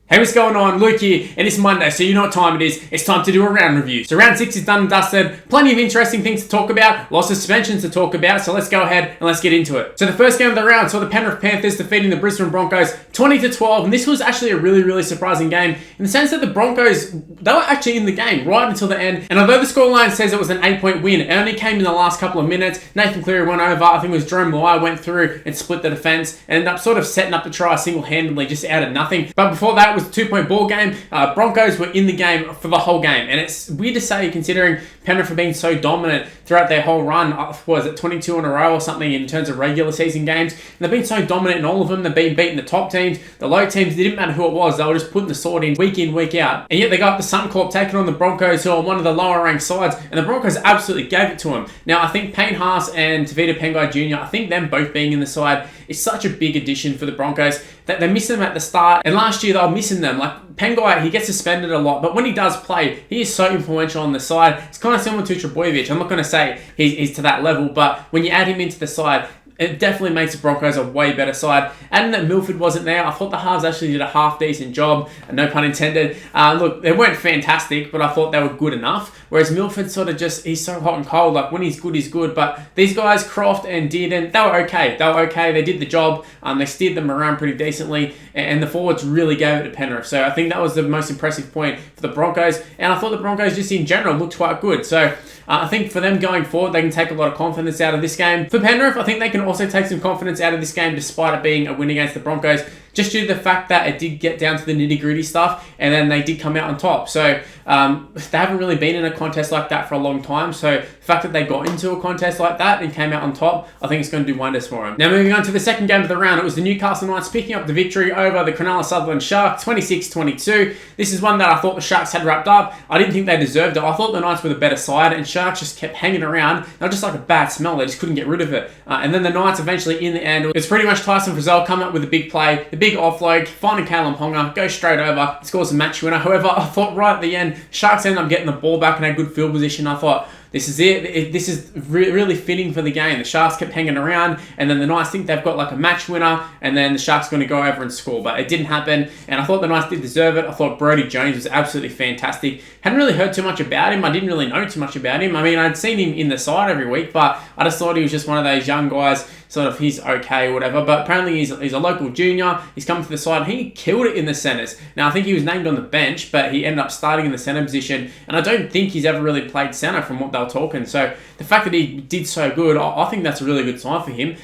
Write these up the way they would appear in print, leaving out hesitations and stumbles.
Hey, what's going on? Luke here, and it's Monday, so you know what time it is. It's time to do a round review. So round 6 is done and dusted. Plenty of interesting things to talk about, lots of suspensions to talk about, so let's go ahead and let's get into it. So the first game of the round saw the Penrith Panthers defeating the Brisbane Broncos 20-12, and this was actually a really surprising game in the sense that the Broncos, they were actually in the game right until the end, and although the scoreline says it was an 8-point win, it only came in the last couple of minutes. Nathan Cleary went over, I think it was Jerome Luai went through and split the defence, and ended up sort of setting up the try single-handedly just out of nothing. But before that, it was a 2-point ball game. Broncos were in the game for the whole game, and it's weird to say considering Penrith have been so dominant throughout their whole run. Was it 22 in a row or something in terms of regular season games? And they've been so dominant in all of them. They've been beating the top teams, the low teams. It didn't matter who it was. They were just putting the sword in week out. And yet they got the Suncorp taking on the Broncos, who are one of the lower ranked sides, and the Broncos absolutely gave it to them. Now I think Payne Haas and Tavita Pengai Jr., I think them both being in the side is such a big addition for the Broncos that they miss them at the start. And last year they were missing them. Like Pengai, he gets suspended a lot, but when he does play, he is so influential on the side. It's kind of similar to Trbojevic. I'm not going to say he's to that level, but when you add him into the side, it definitely makes the Broncos a way better side. Adding that Milford wasn't there, I thought the halves actually did a half-decent job, no pun intended. Look, they weren't fantastic, but I thought they were good enough. Whereas Milford sort of just, he's so hot and cold. Like, when he's good, he's good. But these guys, Croft and Dearden, they were okay. They did the job. They steered them around pretty decently. And the forwards really gave it to Penrith. So I think that was the most impressive point for the Broncos. And I thought the Broncos just in general looked quite good. So I think for them going forward, they can take a lot of confidence out of this game. For Penrith, I think they can also take some confidence out of this game despite it being a win against the Broncos, just due to the fact that it did get down to the nitty-gritty stuff, and then they did come out on top. So they haven't really been in a contest like that for a long time. So the fact that they got into a contest like that and came out on top, I think it's going to do wonders for them. Now moving on to the second game of the round, it was the Newcastle Knights picking up the victory over the Cronulla-Sutherland Sharks, 26-22. This is one that I thought the Sharks had wrapped up. I didn't think they deserved it. I thought the Knights were the better side, and Sharks just kept hanging around. They were just like a bad smell. They just couldn't get rid of it. And then the Knights eventually, in the end, it's pretty much Tyson Frizzell coming up with a big play, the big offload, finding Caleb Ponga, go straight over, scores a match winner. However, I thought right at the end, Sharks ended up getting the ball back and had good field position. I thought, this is it. This is really fitting for the game. The Sharks kept hanging around, and then the Knights think they've got like a match winner, and then the Sharks are going to go over and score. But it didn't happen, and I thought the Knights did deserve it. I thought Brodie Jones was absolutely fantastic. Hadn't really heard too much about him. I didn't really know too much about him. I mean, I'd seen him in the side every week, but I just thought he was just one of those young guys, sort of he's okay or whatever. But apparently he's a local junior. He's come to the side, and he killed it in the centres. Now, I think he was named on the bench, but he ended up starting in the centre position, and I don't think he's ever really played centre from what they were talking. So the fact that he did so good, I think that's a really good sign for him.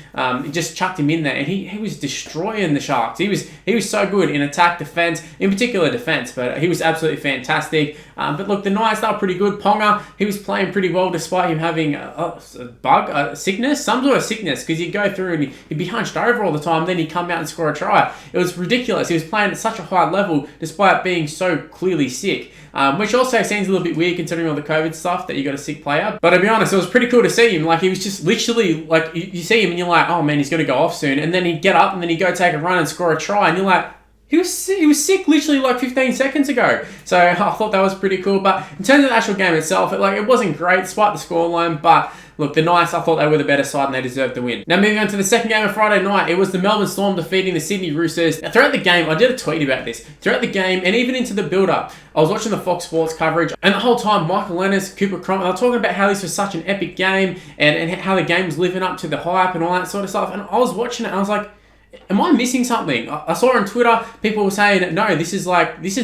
He just chucked him in there, and he was destroying the Sharks. He was so good in attack, defence, in particular defence, but he was absolutely fantastic. But look, the Knights, they were pretty good. Ponga, he was playing pretty well despite him having a sickness, some sort of sickness, because he'd go through and he'd be hunched over all the time, then he'd come out and score a try. It was ridiculous. He was playing at such a high level despite being so clearly sick. Which also seems a little bit weird considering all the COVID stuff that you got a sick player. But to be honest, it was pretty cool to see him. Like, he was just literally, like, you see him and you're like, oh man, he's going to go off soon. And then he'd get up and then he'd go take a run and score a try. And you're like, he was sick literally like 15 seconds ago. So I thought that was pretty cool. But in terms of the actual game itself, it wasn't great despite the scoreline. But look, the Knights, I thought they were the better side and they deserved the win. Now moving on to the second game of Friday night, it was the Melbourne Storm defeating the Sydney Roosters. Now throughout the game, I did a tweet about this. Throughout the game and even into the build-up, I was watching the Fox Sports coverage, and the whole time Michael Lennis, Cooper Cronk, they were talking about how this was such an epic game and how the game was living up to the hype and all that sort of stuff. And I was watching it and I was like, am I missing something? I saw on Twitter people were saying, no, this has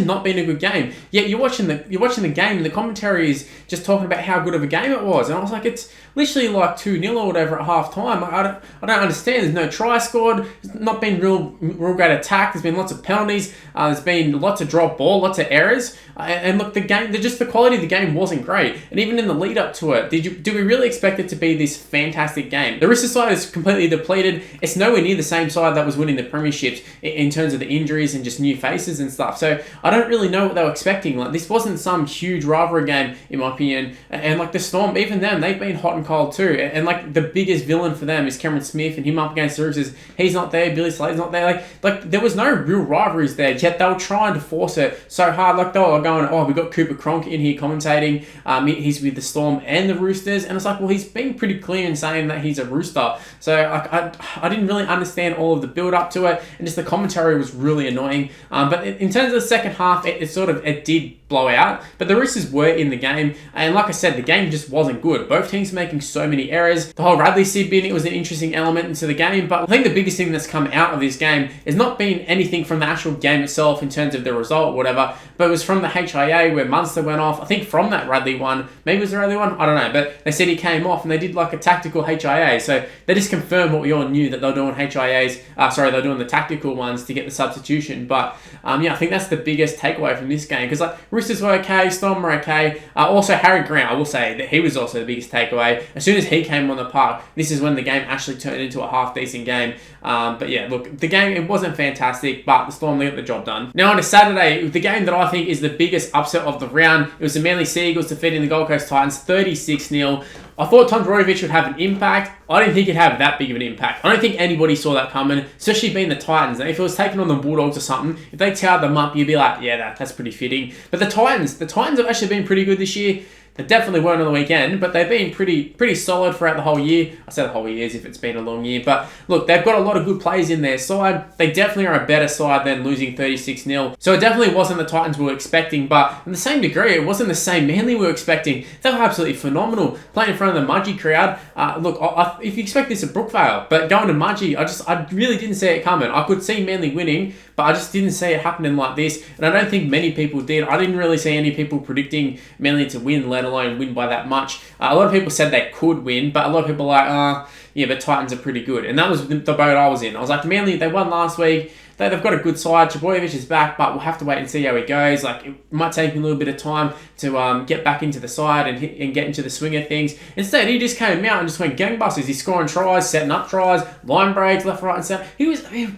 not been a good game. Yet you're watching the game and the commentary is just talking about how good of a game it was. And I was like, it's literally like 2-0 or whatever at half time. I don't understand. There's no try scored. There's not been real great attack. There's been lots of penalties. There's been lots of drop ball, lots of errors. And look, the quality of the game wasn't great. And even in the lead up to it, do we really expect it to be this fantastic game? The Roosters side is completely depleted. It's nowhere near the same side that was winning the premierships in terms of the injuries and just new faces and stuff. So I don't really know what they were expecting. Like, this wasn't some huge rivalry game in my opinion. And like the Storm, even them, they've been hot and cold too. And like the biggest villain for them is Cameron Smith, and him up against the Roosters. He's not there. Billy Slade's not there. Like there was no real rivalries there. Yet they were trying to force it so hard. Like they were going, oh, we got Cooper Cronk in here commentating. He's with the Storm and the Roosters, and it's like, well, he's been pretty clear in saying that he's a Rooster. So I didn't really understand all of the build up to it, and just the commentary was really annoying. But in terms of the second half, it did blow out, but the Roosters were in the game, and like I said, the game just wasn't good. Both teams making so many errors. The whole Radley Sid bin, it was an interesting element into the game, but I think the biggest thing that's come out of this game has not been anything from the actual game itself in terms of the result or whatever, but it was from the HIA where Munster went off. I think from that Radley one, maybe it was the Radley one, I don't know, but they said he came off and they did like a tactical HIA, so they just confirmed what we all knew, that they were doing HIAs, they're doing the tactical ones to get the substitution. But I think that's the biggest takeaway from this game, because like Roosters were okay, Storm were okay. Also Harry Grant, I will say that he was also the biggest takeaway. As soon as he came on the park, this is when the game actually turned into a half decent game. But yeah, look, the game, it wasn't fantastic, but the Storm, they got the job done. Now on a Saturday, the game that I think is the biggest upset of the round, it was the Manly Sea Eagles defeating the Gold Coast Titans 36-0. I thought Tom Dvojevic would have an impact. I didn't think it'd have that big of an impact. I don't think anybody saw that coming, especially being the Titans. If it was taking on the Bulldogs or something, if they towed them up, you'd be like, yeah, that's pretty fitting. But the Titans have actually been pretty good this year. They definitely weren't on the weekend, but they've been pretty solid throughout the whole year. I say the whole year as if it's been a long year. But look, they've got a lot of good players in their side. They definitely are a better side than losing 36-0. So it definitely wasn't the Titans we were expecting, but in the same degree, it wasn't the same Manly we were expecting. They were absolutely phenomenal. Playing in front of the Mudgee crowd. Look, if you expect this at Brookvale, but going to Mudgee, I really didn't see it coming. I could see Manly winning, but I just didn't see it happening like this. And I don't think many people did. I didn't really see any people predicting Manly to win, let alone win by that much. A lot of people said they could win, but a lot of people are like, yeah, but Titans are pretty good. And that was the boat I was in. I was like, Manly, they won last week. They've got a good side. Trbojevic is back, but we'll have to wait and see how he goes. Like, it might take him a little bit of time to get back into the side and get into the swing of things. Instead, he just came out and just went gangbusters. He's scoring tries, setting up tries, line breaks, left, right, and center.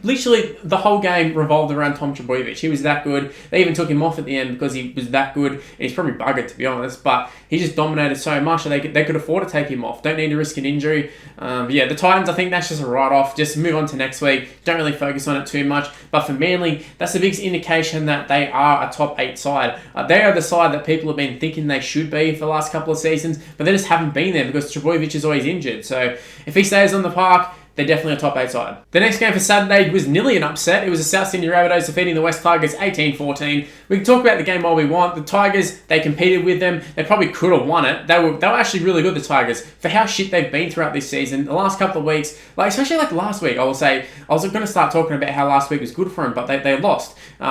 Literally, the whole game revolved around Tom Trbojevic. He was that good. They even took him off at the end because he was that good. And he's probably buggered, to be honest, but he just dominated so much that they could afford to take him off. Don't need to risk an injury. But yeah, the Titans, I think that's just a write-off. Just move on to next week. Don't really focus on it too much. But for Manly, that's the biggest indication that they are a top 8 side. They are the side that people have been thinking they should be for the last couple of seasons, but they just haven't been there because Trbojevic is always injured. So if he stays on the park, they're definitely a top 8 side. The next game for Saturday was nearly an upset. It was the South Sydney Rabbitohs defeating the West Tigers 18-14. We can talk about the game all we want. The Tigers, they competed with them. They probably could have won it. They were actually really good, the Tigers, for how shit they've been throughout this season. The last couple of weeks, especially last week, I will say, I was going to start talking about how last week was good for them, but they lost. They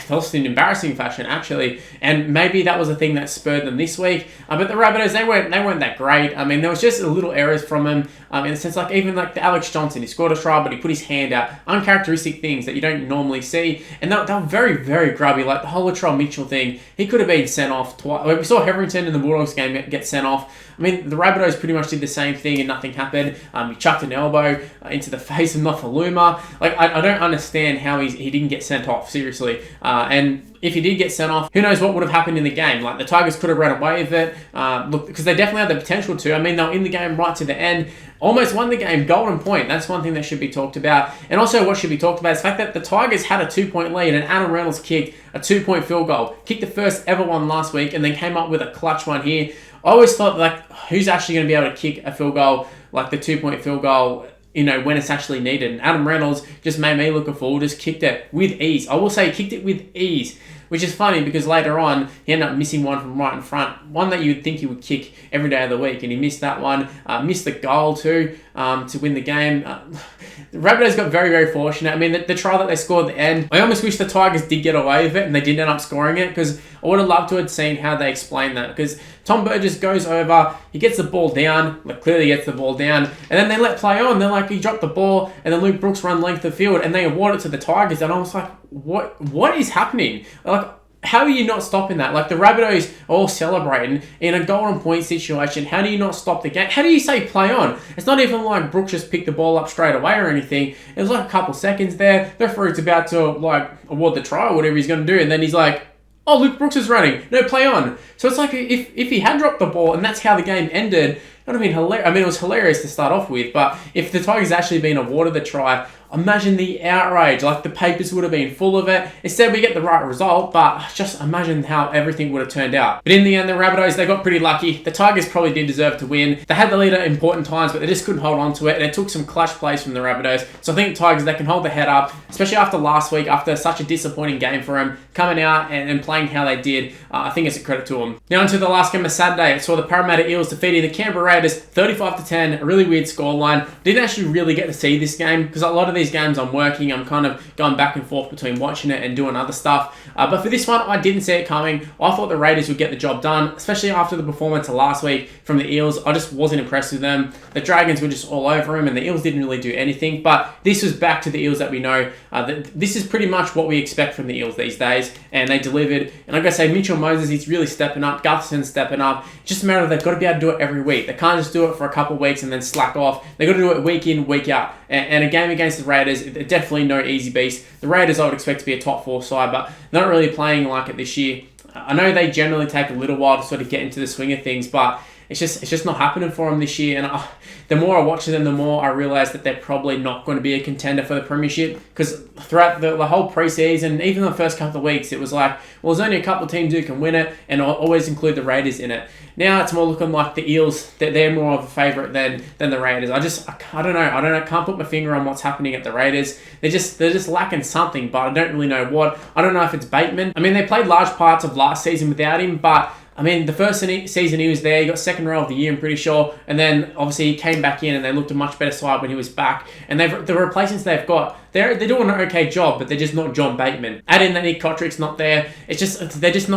lost in embarrassing fashion, actually, and maybe that was the thing that spurred them this week. But the Rabbitohs, they weren't that great. I mean, there was just a little errors from them, in the sense, even the Alex Johnson, he scored a try, but he put his hand out. Uncharacteristic things that you don't normally see, and they were very, very grubby. Like the whole Latrell Mitchell thing, he could have been sent off twice. We saw Hetherington in the Bulldogs game get sent off. I mean, the Rabbitohs pretty much did the same thing and nothing happened. He chucked an elbow into the face of Nofaluma. I don't understand how he didn't get sent off, seriously. And if he did get sent off, who knows what would have happened in the game. The Tigers could have run away with it. Look, because they definitely had the potential to. I mean, they were in the game right to the end. Almost won the game, golden point. That's one thing that should be talked about. And also what should be talked about is the fact that the Tigers had a 2-point lead and Adam Reynolds kicked a 2-point field goal. Kicked the first ever one last week and then came up with a clutch one here. I always thought, who's actually going to be able to kick a field goal, like the 2-point field goal, when it's actually needed. And Adam Reynolds just made me look a fool, just kicked it with ease. I will say he kicked it with ease, which is funny because later on, he ended up missing one from right in front, one that you would think he would kick every day of the week, and he missed that one, missed the goal too, to win the game. The Rabbitohs got very, very fortunate. I mean, the try that they scored at the end, I almost wish the Tigers did get away with it and they did end up scoring it, because I would have loved to have seen how they explained that, because Tom Burgess goes over, he gets the ball down, clearly gets the ball down, and then they let play on. They're like, he dropped the ball, and then Luke Brooks run length of field, and they award it to the Tigers, and I was like, what is happening? How are you not stopping that? The Rabbitohs are all celebrating in a golden point situation. How do you not stop the game? How do you say play on? It's not even like Brooks just picked the ball up straight away or anything. It was a couple seconds there. The referee's about to award the try or whatever he's going to do, and then he's like, oh, Luke Brooks is running. No, play on. So it's like if he had dropped the ball and that's how the game ended, it would have been hilarious. I mean, it was hilarious to start off with, but if the Tigers actually been awarded the try, imagine the outrage. Like, the papers would have been full of it. Instead, we get the right result, but just imagine how everything would have turned out. But in the end, the Rabbitohs, they got pretty lucky. The Tigers probably did deserve to win. They had the lead at important times, but they just couldn't hold on to it, and it took some clutch plays from the Rabbitohs. So I think Tigers, they can hold their head up, especially after last week, after such a disappointing game for them, coming out and playing how they did. I think it's a credit to them. Now into the last game of Saturday, I saw the Parramatta Eels defeating the Canberra Raiders 35-10, a really weird scoreline. Didn't actually really get to see this game because a lot of these games I'm working. I'm kind of going back and forth between watching it and doing other stuff. But for this one, I didn't see it coming. I thought the Raiders would get the job done, especially after the performance of last week from the Eels. I just wasn't impressed with them. The Dragons were just all over them, and the Eels didn't really do anything. But this was back to the Eels that we know. This is pretty much what we expect from the Eels these days, and they delivered. And I've got to say, Mitchell Moses, he's really stepping up. Gutherson's stepping up. It's just a matter of they've got to be able to do it every week. They can't just do it for a couple of weeks and then slack off. They've got to do it week in, week out. And a game against the Raiders, definitely no easy beast. The Raiders I would expect to be a top 4 side, but they're not really playing like it this year. I know they generally take a little while to sort of get into the swing of things, but it's just not happening for them this year. And the more I watch them, the more I realise that they're probably not going to be a contender for the premiership, because throughout the whole preseason, even the first couple of weeks, it was like, well, there's only a couple of teams who can win it, and I'll always include the Raiders in it. Now it's more looking like the Eels, that they're more of a favourite than the Raiders. I don't know. I can't put my finger on what's happening at the Raiders. They're just lacking something, but I don't really know what. I don't know if it's Bateman. I mean, they played large parts of last season without him, but I mean, the first season he was there, he got second row of the year, I'm pretty sure, and then obviously he came back in and they looked a much better side when he was back. And the replacements they've got, they're doing an okay job, but they're just not John Bateman. Add in that Nick Kotrick's not there. It's just they're just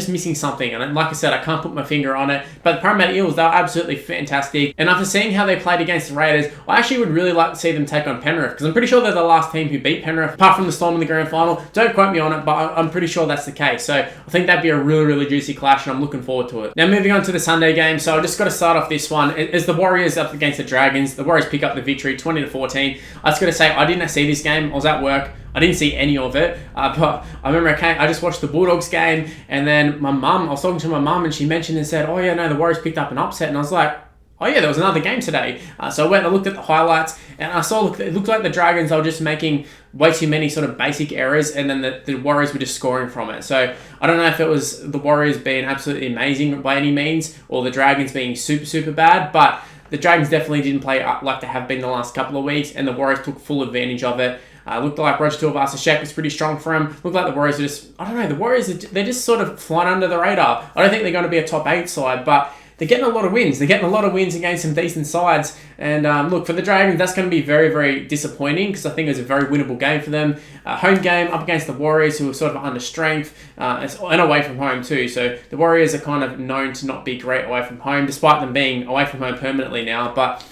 missing something. And like I said, I can't put my finger on it. But the Parramatta Eels, they were absolutely fantastic. And after seeing how they played against the Raiders, I actually would really like to see them take on Penrith, because I'm pretty sure they're the last team who beat Penrith, apart from the Storm in the grand final. Don't quote me on it, but I'm pretty sure that's the case. So I think that'd be a really, really juicy clash, and I'm looking forward to it. Now moving on to the Sunday game, so I just got to start off this one. As the Warriors up against the Dragons, the Warriors pick up the victory 20-14. I just got to say, I didn't see this game. I was at work. I didn't see any of it, but I remember I just watched the Bulldogs game, and then I was talking to my mum, and she mentioned and said, oh yeah, no, the Warriors picked up an upset, and I was like, oh yeah, there was another game today. So I went and I looked at the highlights, and I saw it looked like the Dragons were just making way too many sort of basic errors, and then the Warriors were just scoring from it. So I don't know if it was the Warriors being absolutely amazing by any means, or the Dragons being super, super bad, but the Dragons definitely didn't play up like they have been the last couple of weeks, and the Warriors took full advantage of it. Looked like Roger Tuivasa-Sheck was pretty strong for him. Looked like the Warriors are just, I don't know, the Warriors, they're just sort of flying under the radar. I don't think they're going to be a top 8 side, but they're getting a lot of wins. They're getting a lot of wins against some decent sides. And look, for the Dragons, that's going to be very, very disappointing, because I think it was a very winnable game for them. Home game up against the Warriors, who are sort of under strength, and away from home too. So the Warriors are kind of known to not be great away from home, despite them being away from home permanently now. But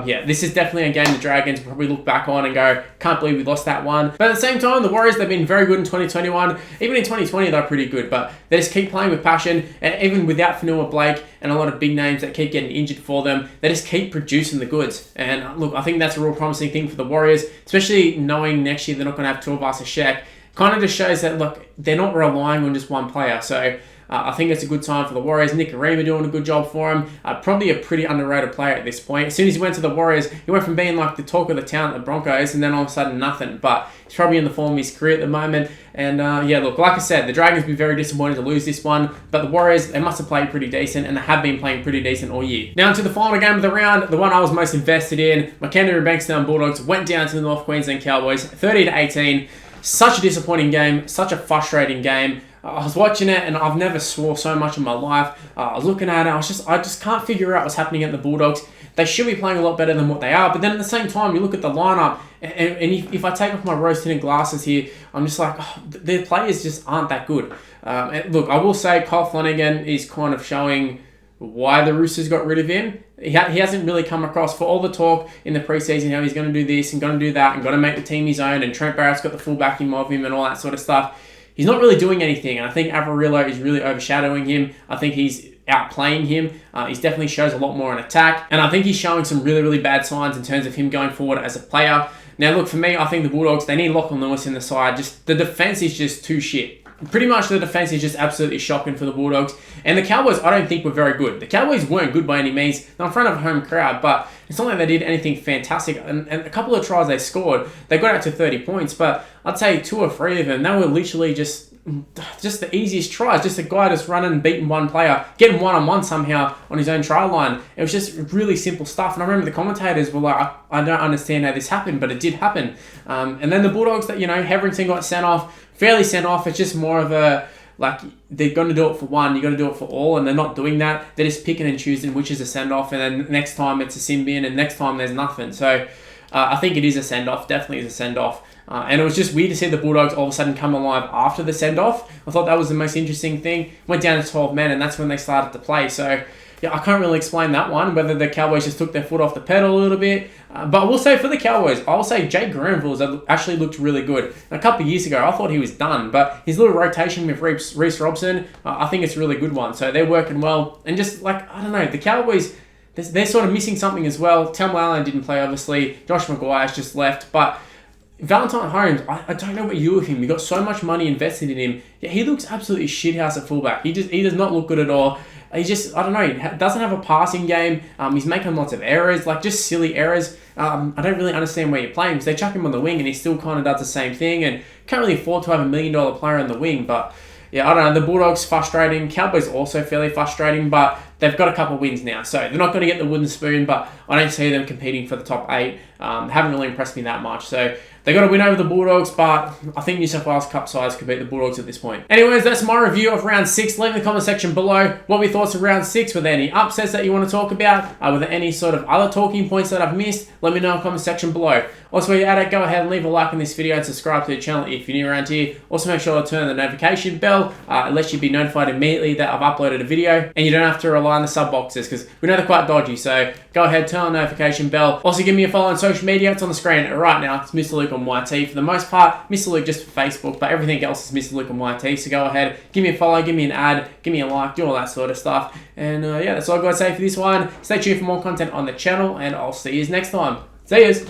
yeah, this is definitely a game the Dragons will probably look back on and go, can't believe we lost that one. But at the same time, the Warriors, they've been very good in 2021. Even in 2020, they're pretty good, but they just keep playing with passion. And even without Fanua Blake and a lot of big names that keep getting injured for them, they just keep producing the goods. And look, I think that's a real promising thing for the Warriors, especially knowing next year they're not going to have Tuivasa-Sheck. Kind of just shows that, look, they're not relying on just one player. So I think it's a good time for the Warriors. Nick Arima doing a good job for him. Probably a pretty underrated player at this point. As soon as he went to the Warriors, he went from being like the talk of the town at the Broncos, and then all of a sudden nothing. But he's probably in the form of his career at the moment. And yeah, look, like I said, the Dragons will be very disappointed to lose this one. But the Warriors, they must have played pretty decent, and they have been playing pretty decent all year. Now to the final game of the round, the one I was most invested in. My Canterbury Bankstown Bulldogs went down to the North Queensland Cowboys, 30-18. Such a disappointing game, such a frustrating game. I was watching it, and I've never swore so much in my life. I was looking at it, I just can't figure out what's happening at the Bulldogs. They should be playing a lot better than what they are, but then at the same time, you look at the lineup, and if I take off my rose-tinted glasses here, I'm just like, their players just aren't that good. And look, I will say Kyle Flanagan is kind of showing why the Roosters got rid of him. He hasn't really come across, for all the talk in the preseason, how he's going to do this and going to do that and going to make the team his own, and Trent Barrett's got the full backing of him and all that sort of stuff. He's not really doing anything, and I think Avarillo is really overshadowing him. I think he's outplaying him. He definitely shows a lot more in attack, and I think he's showing some really, really bad signs in terms of him going forward as a player. Now, look, for me, I think the Bulldogs, they need Lachlan Lewis in the side. Just the defense is just too shit. pretty much the defense is just absolutely shocking for the Bulldogs. And the Cowboys, I don't think, were very good. The Cowboys weren't good by any means. They're in front of a home crowd, but it's not like they did anything fantastic. And a couple of tries they scored, they got out to 30 points, but I'd say 2 or 3 of them, they were literally just the easiest tries. Just a guy just running and beating one player, getting one-on-one somehow on his own try line. It was just really simple stuff. And I remember the commentators were like, I don't understand how this happened, but it did happen. And then the Bulldogs that, Hetherington got sent off, fairly sent off. It's just more of a, like, they're going to do it for one, you're going to do it for all, and they're not doing that. They're just picking and choosing which is a send-off, and then next time it's a sin bin, and next time there's nothing. So I think it is a send-off, definitely is a send-off. And it was just weird to see the Bulldogs all of a sudden come alive after the send-off. I thought that was the most interesting thing. Went down to 12 men, and that's when they started to play. So, yeah, I can't really explain that one, whether the Cowboys just took their foot off the pedal a little bit. But I will say for the Cowboys, I'll say Jake Granville's actually looked really good. A couple of years ago, I thought he was done, but his little rotation with Reece Robson, I think it's a really good one. So they're working well. And just, I don't know, the Cowboys, they're sort of missing something as well. Tom Allen didn't play, obviously. Josh Maguire's just left, but Valentine Holmes, I don't know what you do with him. You got so much money invested in him. Yeah, he looks absolutely shithouse at fullback. He does not look good at all. He just, I don't know, he doesn't have a passing game. He's making lots of errors, just silly errors. I don't really understand where you're playing because they chuck him on the wing and he still kind of does the same thing and can't really afford to have $1 million player on the wing. But yeah, I don't know. The Bulldogs frustrating. Cowboys also fairly frustrating, but they've got a couple of wins now. So they're not going to get the wooden spoon, but I don't see them competing for the top 8. Haven't really impressed me that much. So they got to win over the Bulldogs, but I think New South Wales Cup sides could beat the Bulldogs at this point. Anyways, that's my review of round 6. Leave in the comment section below what were your thoughts of round 6. Were there any upsets that you want to talk about? Were there any sort of other talking points that I've missed? Let me know in the comment section below. Also, while you're at it, go ahead and leave a like on this video and subscribe to the channel if you're new around here. Also, make sure to turn the notification bell. It lets you be notified immediately that I've uploaded a video, and you don't have to rely on the sub boxes because we know they're quite dodgy. So go ahead, turn on the notification bell. Also, give me a follow on social media. It's on the screen right now. It's Mr. Luke on YT. For the most part, Mr. Luke just for Facebook, but everything else is Mr. Luke on YT. So go ahead, give me a follow, give me an ad, give me a like, do all that sort of stuff. And yeah, that's all I've got to say for this one. Stay tuned for more content on the channel, and I'll see you next time. See yous.